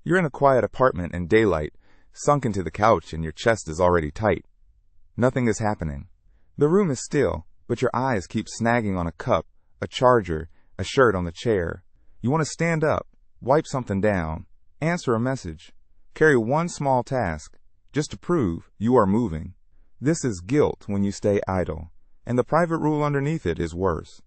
You're in a quiet apartment in daylight, sunk into the couch and your chest is already tight. Nothing is happening. The room is still, but your eyes keep snagging on a cup, a charger, a shirt on the chair. You want to stand up, wipe something down, answer a message, carry one small task, just to prove you are moving. This is guilt when you stay idle, and the private rule underneath it is worse.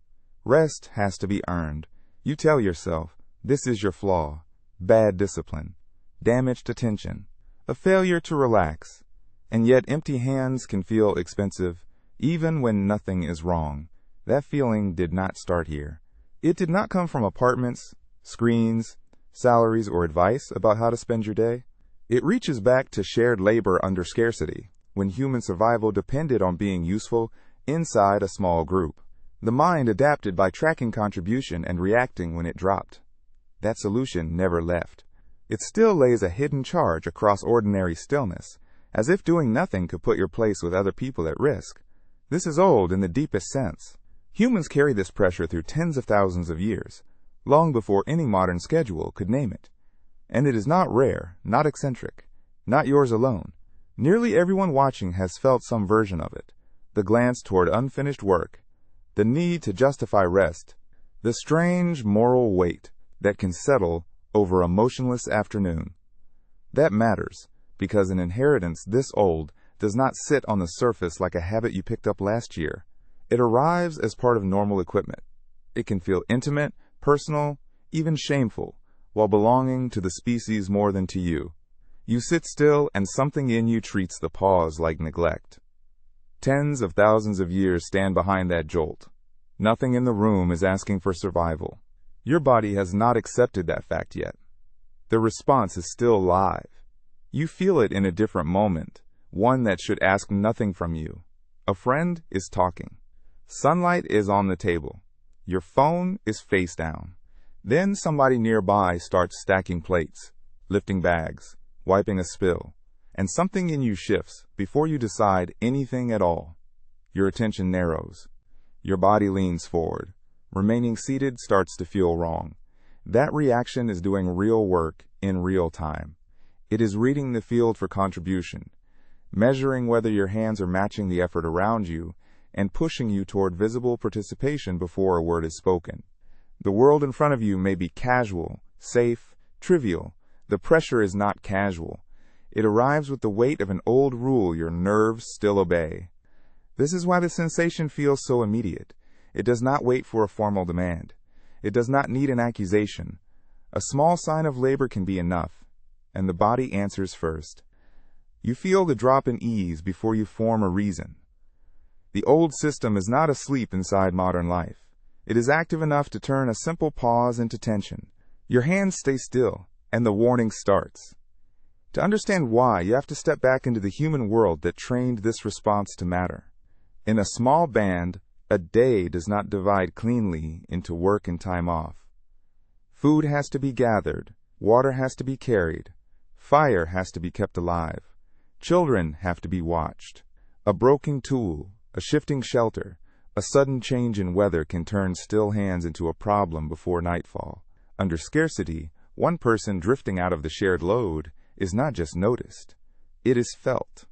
Rest has to be earned. You tell yourself, this is your flaw, bad discipline, damaged attention, a failure to relax. And yet empty hands can feel expensive, even when nothing is wrong. That feeling did not start here. It did not come from apartments, screens, salaries, or advice about how to spend your day. It reaches back to shared labor under scarcity, when human survival depended on being useful inside a small group. The mind adapted by tracking contribution and reacting when it dropped. That solution never left. It still lays a hidden charge across ordinary stillness, as if doing nothing could put your place with other people at risk. This is old in the deepest sense. Humans carry this pressure through tens of thousands of years, long before any modern schedule could name it. And it is not rare, not eccentric, not yours alone. Nearly everyone watching has felt some version of it. The glance toward unfinished work, the need to justify rest, the strange moral weight that can settle over a motionless afternoon. That matters, because an inheritance this old does not sit on the surface like a habit you picked up last year. It arrives as part of normal equipment. It can feel intimate, personal, even shameful, while belonging to the species more than to you. You sit still and something in you treats the pause like neglect. Tens of thousands of years stand behind that jolt. Nothing in the room is asking for survival. Your body has not accepted that fact yet. The response is still live. You feel it in a different moment, one that should ask nothing from you. A friend is talking. Sunlight is on the table. Your phone is face down. Then somebody nearby starts stacking plates, lifting bags, wiping a spill, and something in you shifts before you decide anything at all. Your attention narrows. Your body leans forward. Remaining seated starts to feel wrong. That reaction is doing real work in real time. It is reading the field for contribution, measuring whether your hands are matching the effort around you, and pushing you toward visible participation before a word is spoken. The world in front of you may be casual, safe, trivial. The pressure is not casual. It arrives with the weight of an old rule your nerves still obey. This is why the sensation feels so immediate. It does not wait for a formal demand. It does not need an accusation. A small sign of labor can be enough, and the body answers first. You feel the drop in ease before you form a reason. The old system is not asleep inside modern life. It is active enough to turn a simple pause into tension. Your hands stay still, and the warning starts. To understand why, you have to step back into the human world that trained this response to matter. In a small band, a day does not divide cleanly into work and time off. Food has to be gathered, water has to be carried, fire has to be kept alive, children have to be watched. A broken tool, a shifting shelter, a sudden change in weather can turn still hands into a problem before nightfall. Under scarcity, one person drifting out of the shared load is not just noticed, it is felt.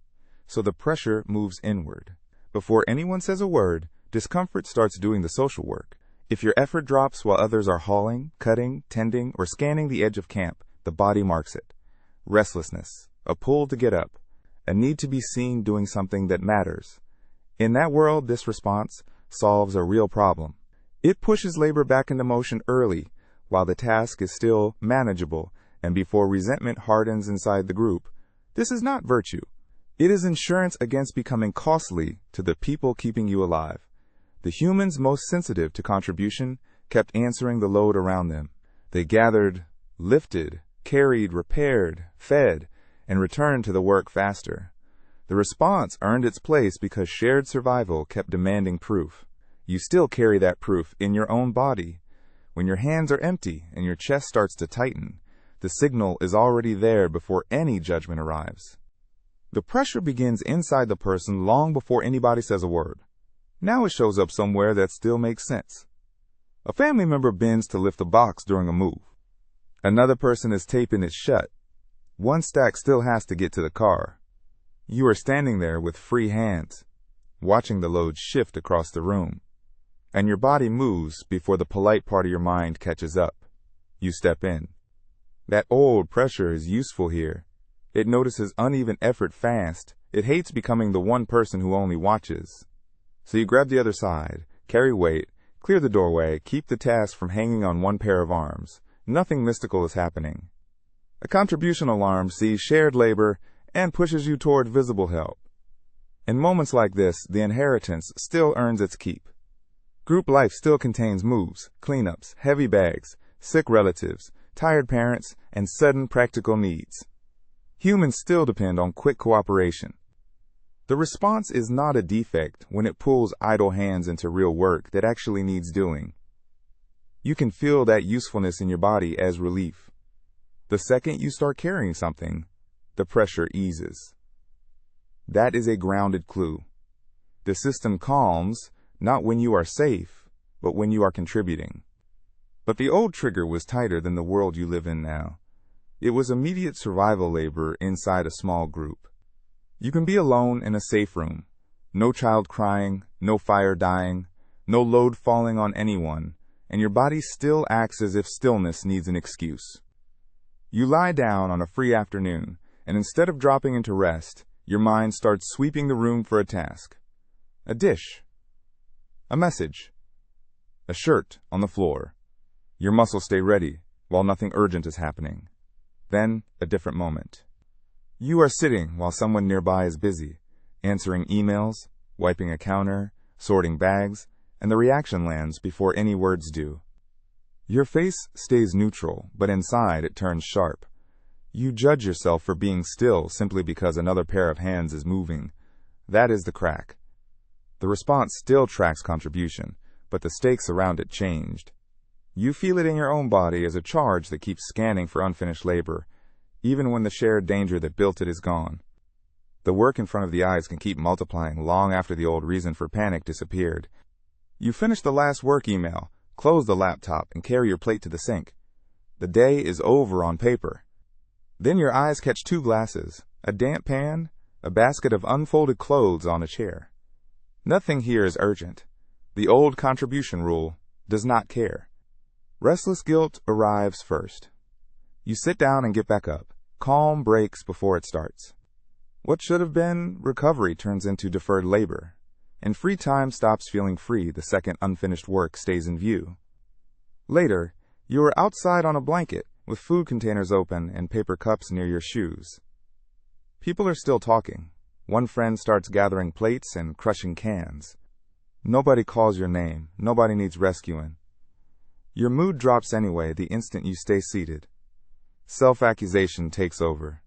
So the pressure moves inward. Before anyone says a word, discomfort starts doing the social work. If your effort drops while others are hauling, cutting, tending, or scanning the edge of camp, the body marks it. Restlessness, a pull to get up, a need to be seen doing something that matters. In that world, this response solves a real problem. It pushes labor back into motion early, while the task is still manageable, and before resentment hardens inside the group. This is not virtue. It is insurance against becoming costly to the people keeping you alive. The humans most sensitive to contribution kept answering the load around them. They gathered, lifted, carried, repaired, fed, and returned to the work faster. The response earned its place because shared survival kept demanding proof. You still carry that proof in your own body. When your hands are empty and your chest starts to tighten, the signal is already there before any judgment arrives. The pressure begins inside the person long before anybody says a word. Now it shows up somewhere that still makes sense. A family member bends to lift a box during a move. Another person is taping it shut, One stack still has to get to the car. You are standing there with free hands, watching the load shift across the room, and your body moves before the polite part of your mind catches up. You step in. That old pressure is useful here. It notices uneven effort fast. It hates becoming the one person who only watches. So you grab the other side, carry weight, clear the doorway, keep the task from hanging on one pair of arms. Nothing mystical is happening. A contribution alarm sees shared labor and pushes you toward visible help. In moments like this, the inheritance still earns its keep. Group life still contains moves, cleanups, heavy bags, sick relatives, tired parents, and sudden practical needs. Humans still depend on quick cooperation. The response is not a defect when it pulls idle hands into real work that actually needs doing. You can feel that usefulness in your body as relief. The second you start carrying something, the pressure eases. That is a grounded clue. The system calms, not when you are safe, but when you are contributing. But the old trigger was tighter than the world you live in now. It was immediate survival labor inside a small group. You can be alone in a safe room. No child crying, no fire dying, no load falling on anyone, and your body still acts as if stillness needs an excuse. You lie down on a free afternoon, and instead of dropping into rest, your mind starts sweeping the room for a task. A dish. A message. A shirt on the floor. Your muscles stay ready while nothing urgent is happening. Then, a different moment. You are sitting while someone nearby is busy, answering emails, wiping a counter, sorting bags, and the reaction lands before any words do. Your face stays neutral, but inside it turns sharp. You judge yourself for being still simply because another pair of hands is moving. That is the crack. The response still tracks contribution, but the stakes around it changed. You feel it in your own body as a charge that keeps scanning for unfinished labor, even when the shared danger that built it is gone. The work in front of the eyes can keep multiplying long after the old reason for panic disappeared. You finish the last work email, close the laptop, and carry your plate to the sink. The day is over on paper. Then your eyes catch two glasses, a damp pan, a basket of unfolded clothes on a chair. Nothing here is urgent. The old contribution rule does not care. Restless guilt arrives first. You sit down and get back up. Calm breaks before it starts. What should have been recovery turns into deferred labor, and free time stops feeling free the second unfinished work stays in view. Later, you are outside on a blanket with food containers open and paper cups near your shoes. People are still talking. One friend starts gathering plates and crushing cans. Nobody calls your name. Nobody needs rescuing. Your mood drops anyway the instant you stay seated. Self-accusation takes over.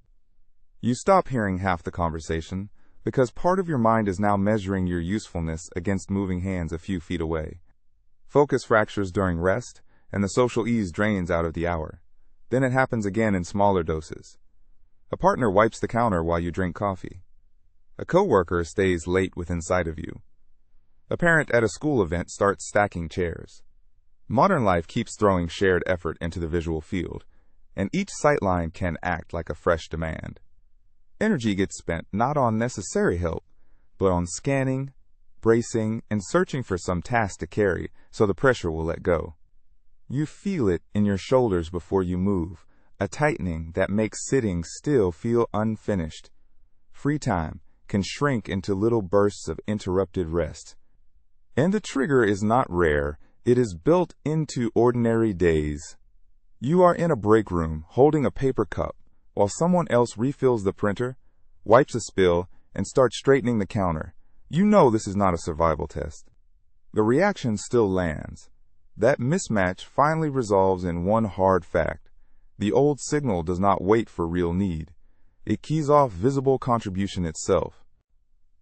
You stop hearing half the conversation because part of your mind is now measuring your usefulness against moving hands a few feet away. Focus fractures during rest, and the social ease drains out of the hour. Then it happens again in smaller doses. A partner wipes the counter while you drink coffee. A coworker stays late within sight of you. A parent at a school event starts stacking chairs. Modern life keeps throwing shared effort into the visual field, and each sightline can act like a fresh demand. Energy gets spent not on necessary help, but on scanning, bracing, and searching for some task to carry so the pressure will let go. You feel it in your shoulders before you move, a tightening that makes sitting still feel unfinished. Free time can shrink into little bursts of interrupted rest. And the trigger is not rare, it is built into ordinary days. You are in a break room holding a paper cup while someone else refills the printer, wipes a spill, and starts straightening the counter. You know this is not a survival test. The reaction still lands. That mismatch finally resolves in one hard fact. The old signal does not wait for real need. It keys off visible contribution itself.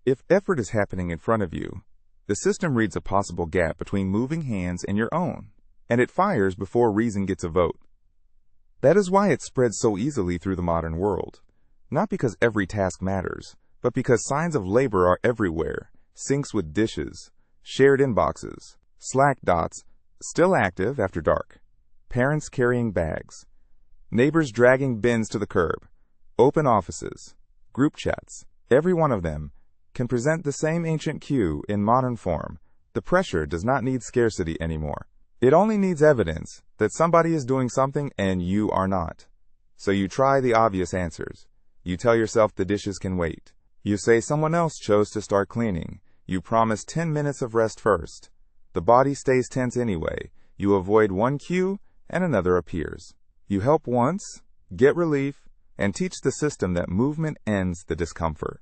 If effort is happening in front of you, the system reads a possible gap between moving hands and your own, and it fires before reason gets a vote. That is why it spreads so easily through the modern world. Not because every task matters, but because signs of labor are everywhere. Sinks with dishes, shared inboxes, Slack dots, still active after dark, parents carrying bags, neighbors dragging bins to the curb, Open offices, group chats, every one of them can present the same ancient cue in modern form. The pressure does not need scarcity anymore. It only needs evidence that somebody is doing something and you are not. So you try the obvious answers. You tell yourself the dishes can wait. You say someone else chose to start cleaning. You promise 10 minutes of rest first. The body stays tense anyway. You avoid one cue and another appears. You help once, get relief, and teach the system that movement ends the discomfort.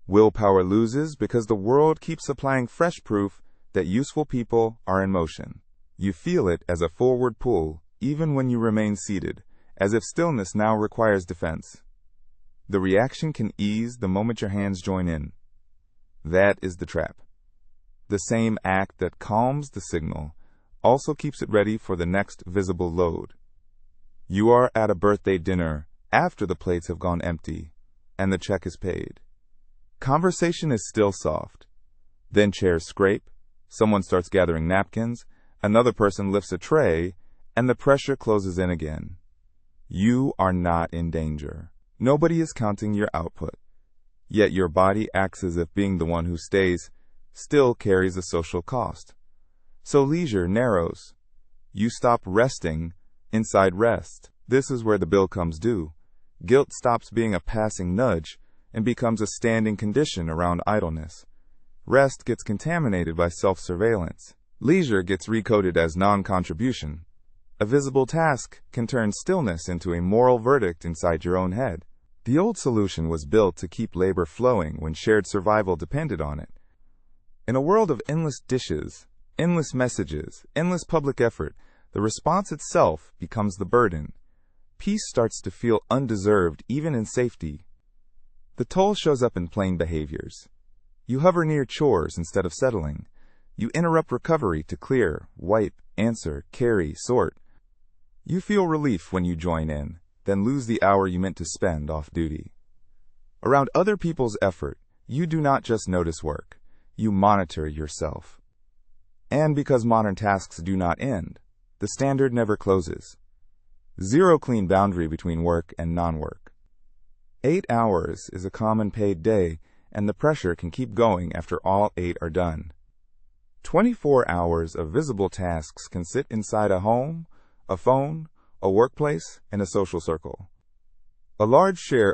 Willpower loses because the world keeps supplying fresh proof that useful people are in motion. You feel it as a forward pull, even when you remain seated, as if stillness now requires defense. The reaction can ease the moment your hands join in. That is the trap. The same act that calms the signal also keeps it ready for the next visible load. You are at a birthday dinner after the plates have gone empty and the check is paid. Conversation is still soft. Then chairs scrape, someone starts gathering napkins, another person lifts a tray, and the pressure closes in again. You are not in danger. Nobody is counting your output. Yet your body acts as if being the one who stays still carries a social cost. So leisure narrows. You stop resting inside rest. This is where the bill comes due. Guilt stops being a passing nudge and becomes a standing condition around idleness. Rest gets contaminated by self-surveillance. Leisure gets recoded as non-contribution. A visible task can turn stillness into a moral verdict inside your own head. The old solution was built to keep labor flowing when shared survival depended on it. In a world of endless dishes, endless messages, endless public effort, the response itself becomes the burden. Peace starts to feel undeserved even in safety. The toll shows up in plain behaviors. You hover near chores instead of settling. You interrupt recovery to clear, wipe, answer, carry, sort. You feel relief when you join in, then lose the hour you meant to spend off duty. Around other people's effort, you do not just notice work. You monitor yourself. And because modern tasks do not end, the standard never closes. Zero clean boundary between work and non-work. 8 hours is a common paid day, and the pressure can keep going after all 8 are done. 24 hours of visible tasks can sit inside a home, a phone, a workplace, and a social circle. A large share